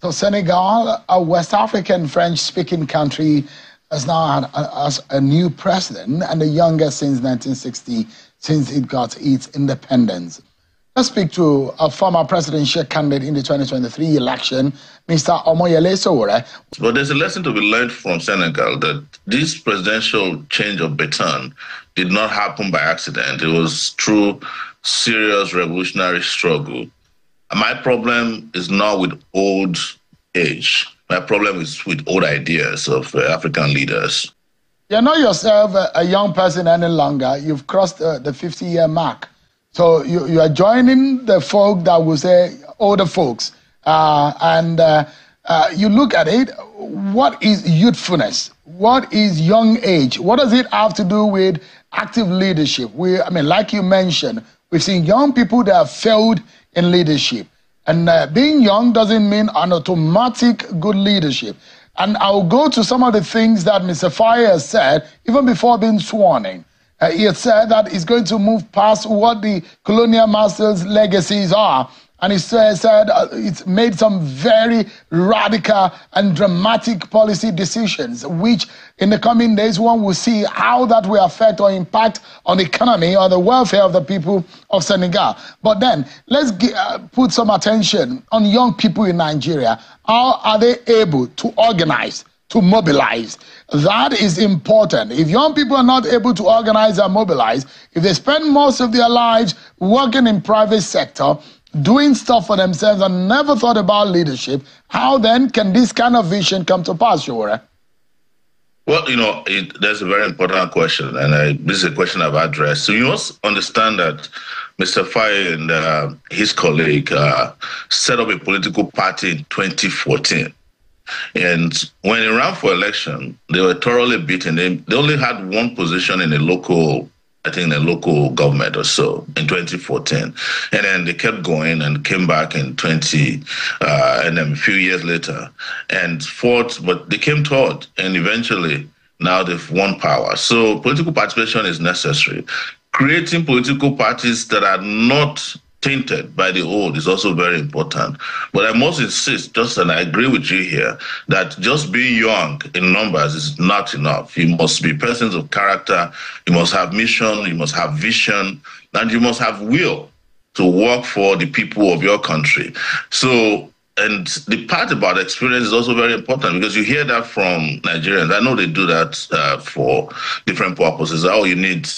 So Senegal, a West African French-speaking country, has now had a new president and the youngest since 1960, since it got its independence. Let's speak to a former presidential candidate in the 2023 election, Mr. Omoyele Sowore. But there's a lesson to be learned from Senegal that this presidential change of baton did not happen by accident. It was through serious revolutionary struggle. My problem is not with old age. My problem is with old ideas of African leaders. You're not yourself a young person any longer. You've crossed the 50-year mark. So you are joining the folk that will say older folks. You look at it, what is youthfulness? What is young age? What does it have to do with active leadership? Like you mentioned, we've seen young people that have failed in leadership. And being young doesn't mean an automatic good leadership. And I'll go to some of the things that Mr. Faye has said, even before being sworn in. He had said that he's going to move past what the colonial masters' legacies are. And he said it's made some very radical and dramatic policy decisions, which in the coming days, one will see how that will affect or impact on the economy or the welfare of the people of Senegal. But then let's put some attention on young people in Nigeria. How are they able to organize, to mobilize? That is important. If young people are not able to organize and mobilize, if they spend most of their lives working in private sector, doing stuff for themselves and never thought about leadership, how then can this kind of vision come to pass, Sowore? Well, that's a very important question, and this is a question I've addressed. So you must understand that Mr. Faye and his colleague set up a political party in 2014. And when he ran for election, they were thoroughly beaten. They only had one position in a local government or so in 2014. And then they kept going and came back in and then a few years later and fought, but they came third. And eventually now they've won power. So political participation is necessary. Creating political parties that are not tainted by the old is also very important. But I must insist, and I agree with you here, that just being young in numbers is not enough. You must be persons of character, you must have mission, you must have vision, and you must have will to work for the people of your country. So, and the part about experience is also very important because you hear that from Nigerians. I know they do that for different purposes. Oh, you need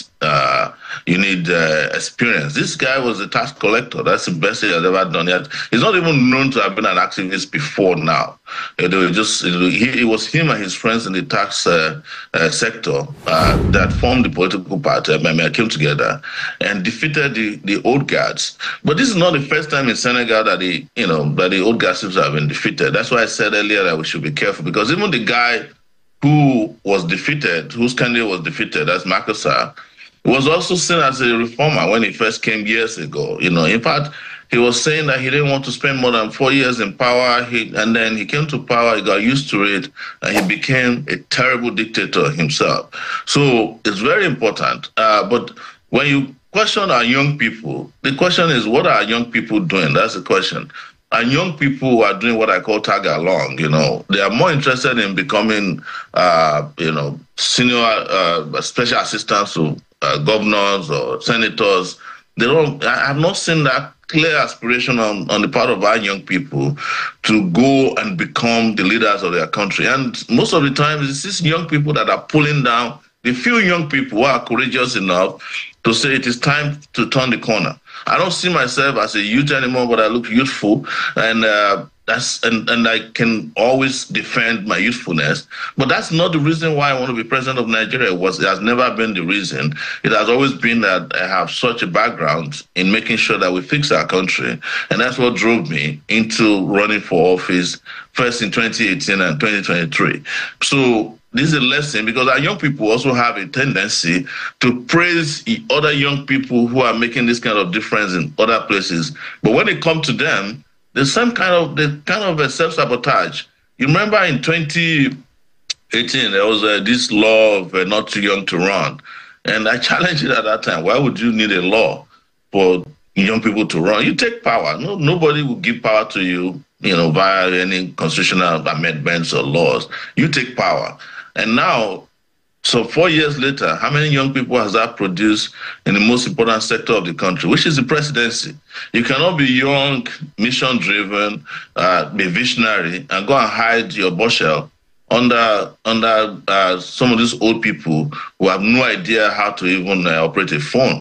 experience. This guy was a tax collector. That's the best he has ever done. He's not even known to have been an activist before now. It was him and his friends in the tax sector that formed the political party. Came together and defeated the old guards. But this is not the first time in Senegal that the old guards seems to have been defeated. That's why I said earlier that we should be careful because even the guy who was defeated, whose candidate was defeated, that's Macky Sall, was also seen as a reformer when he first came years ago. In fact, he was saying that he didn't want to spend more than 4 years in power. And then he came to power, he got used to it, and he became a terrible dictator himself. So it's very important. But when you question our young people, the question is, what are young people doing? That's the question. And young people who are doing what I call tag along, they are more interested in becoming, senior special assistants to governors or senators. I have not seen that clear aspiration on the part of our young people to go and become the leaders of their country. And most of the time, it's these young people that are pulling down the few young people who are courageous enough to say it is time to turn the corner. I don't see myself as a youth anymore, but I look youthful, and I can always defend my youthfulness. But that's not the reason why I want to be president of Nigeria. It has never been the reason. It has always been that I have such a background in making sure that we fix our country, and that's what drove me into running for office first in 2018 and 2023. So this is a lesson because our young people also have a tendency to praise other young people who are making this kind of difference in other places. But when it comes to them, there's some kind of a self-sabotage. You remember in 2018, there was this law of not too young to run. And I challenged it at that time. Why would you need a law for young people to run. You take power. Nobody will give power to you, via any constitutional amendments or laws. You take power. And now, so 4 years later, how many young people has that produced in the most important sector of the country, which is the presidency? You cannot be young, mission-driven, be visionary, and go and hide your bushel under some of these old people who have no idea how to even operate a phone.